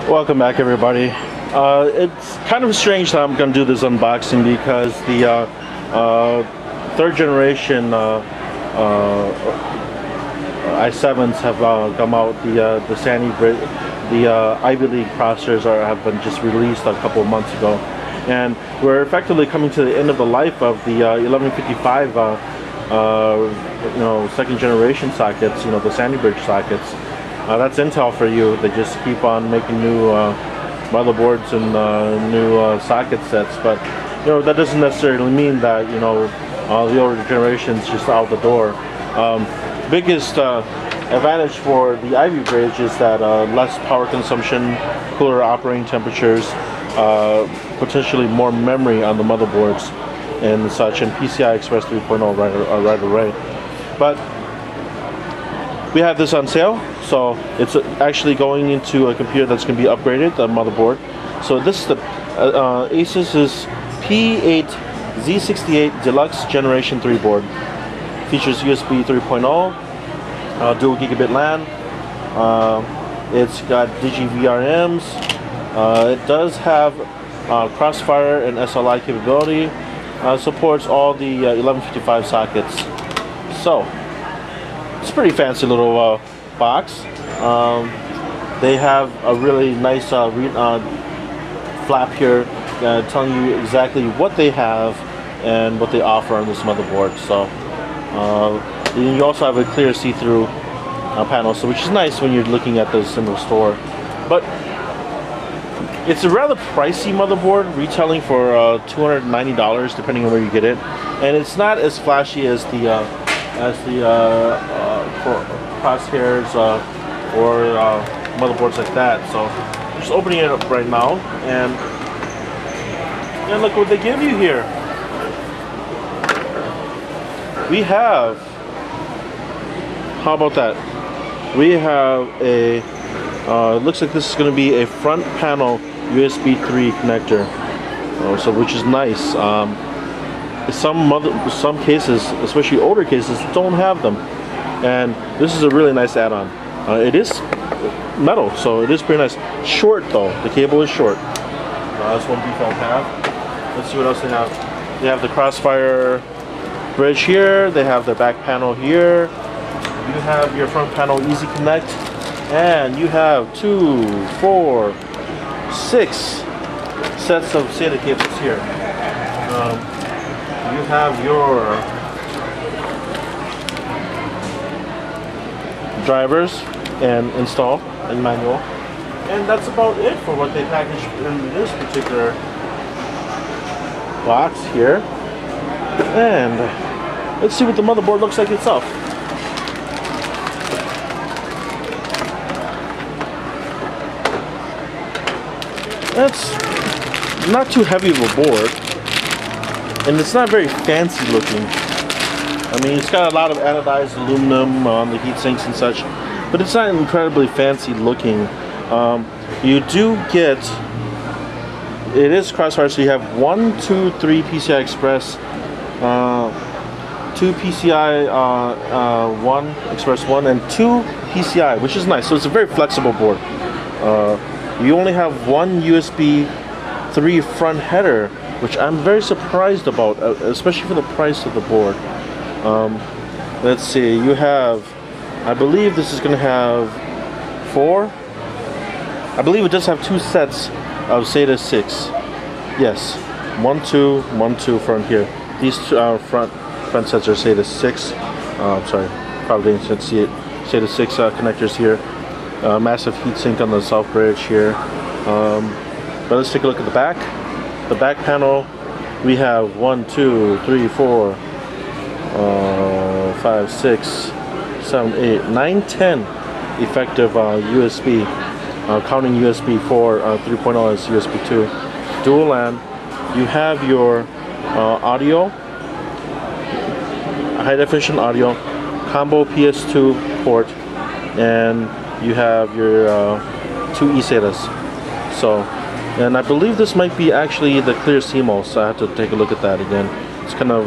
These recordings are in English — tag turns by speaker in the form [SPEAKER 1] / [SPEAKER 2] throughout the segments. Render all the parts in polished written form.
[SPEAKER 1] Welcome back, everybody. It's kind of strange that I'm going to do this unboxing because the third generation i7s have come out. The Ivy League processors have been just released a couple of months ago, and we're effectively coming to the end of the life of the 1155 second generation sockets, the Sandy Bridge sockets. That's Intel for you. They just keep on making new motherboards and new socket sets, but that doesn't necessarily mean that the older generation's just out the door. Biggest advantage for the Ivy Bridge is that less power consumption, cooler operating temperatures, potentially more memory on the motherboards and such, and PCI Express 3.0 right array. But we have this on sale, so it's actually going into a computer that's going to be upgraded, the motherboard. So this is the Asus's P8Z68 Deluxe Generation 3 board. Features USB 3.0, dual gigabit LAN. It's got DigiVRMs. It does have Crossfire and SLI capability. Supports all the 1155 sockets. So it's a pretty fancy little box. They have a really nice flap here telling you exactly what they have and what they offer on this motherboard. So you also have a clear see-through panel, so which is nice when you're looking at this in the store. But it's a rather pricey motherboard, retailing for $290 depending on where you get it, and it's not as flashy as the crosshairs or motherboards like that. So I'm just opening it up right now, and look what they give you here. We have, how about that? We have a it looks like this is going to be a front panel USB 3 connector, so which is nice. Some cases, especially older cases, don't have them, and this is a really nice add-on. It is metal, so it is pretty nice. Short though, the cable is short. That's one default have. Let's see what else they have. They have the Crossfire bridge here. They have their back panel here. You have your front panel Easy Connect, and you have 2, 4, 6 sets of SATA cables here. You have your drivers and install and manual, and that's about it for what they packaged in this particular box here. And let's see what the motherboard looks like itself. That's not too heavy of a board, and it's not very fancy looking. I mean, it's got a lot of anodized aluminum on the heat sinks and such, but it's not incredibly fancy looking. You do get, it is Crossfire, so you have 1, 2, 3 PCI Express, 2 PCI 1 Express 1, and 2 PCI, which is nice. So it's a very flexible board. You only have one USB 3 front header, which I'm very surprised about, especially for the price of the board. Let's see, you have, I believe this is going to have 4. I believe it does have 2 sets of SATA 6. Yes, 1, 2, 1, 2 front here. These front sets are SATA 6. Sorry, probably didn't see it. SATA 6 connectors here. Massive heatsink on the south bridge here. But let's take a look at the back. The back panel, we have 1, 2, 3, 4, 5, 6, 7, 8, 9, 10 effective USB. Counting USB 4, 3.0 as USB 2. Dual LAN. You have your audio, high definition audio, combo PS2 port, and you have your 2 eSATAs. So, and I believe this might be actually the clear CMOS, so I have to take a look at that again. It's kind of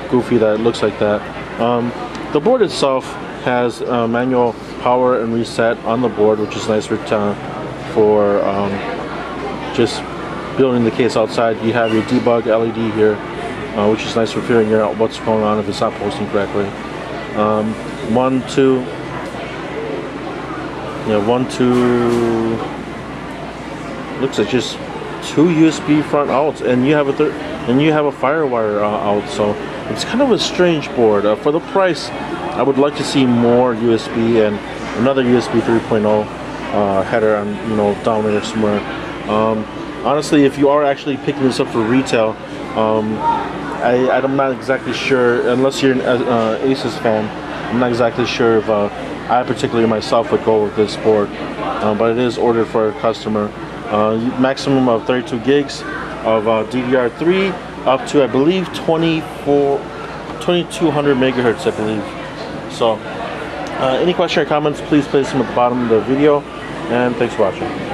[SPEAKER 1] goofy that it looks like that. The board itself has manual power and reset on the board, which is nice for for just building the case outside. You have your debug LED here, which is nice for figuring out what's going on if it's not posting correctly. 1, 2, yeah, 1, 2. Looks like just 2 USB front outs, and you have a FireWire out. So it's kind of a strange board. For the price, I would like to see more USB and another USB 3.0 header on, you know, down there somewhere. Honestly, if you are actually picking this up for retail, I'm not exactly sure, unless you're an Asus fan, I'm not exactly sure if I particularly myself would go with this board, but it is ordered for a customer. Maximum of 32 gigs of DDR3 up to, I believe, 2200 megahertz, I believe. So any question or comments, please place them at the bottom of the video, and thanks for watching.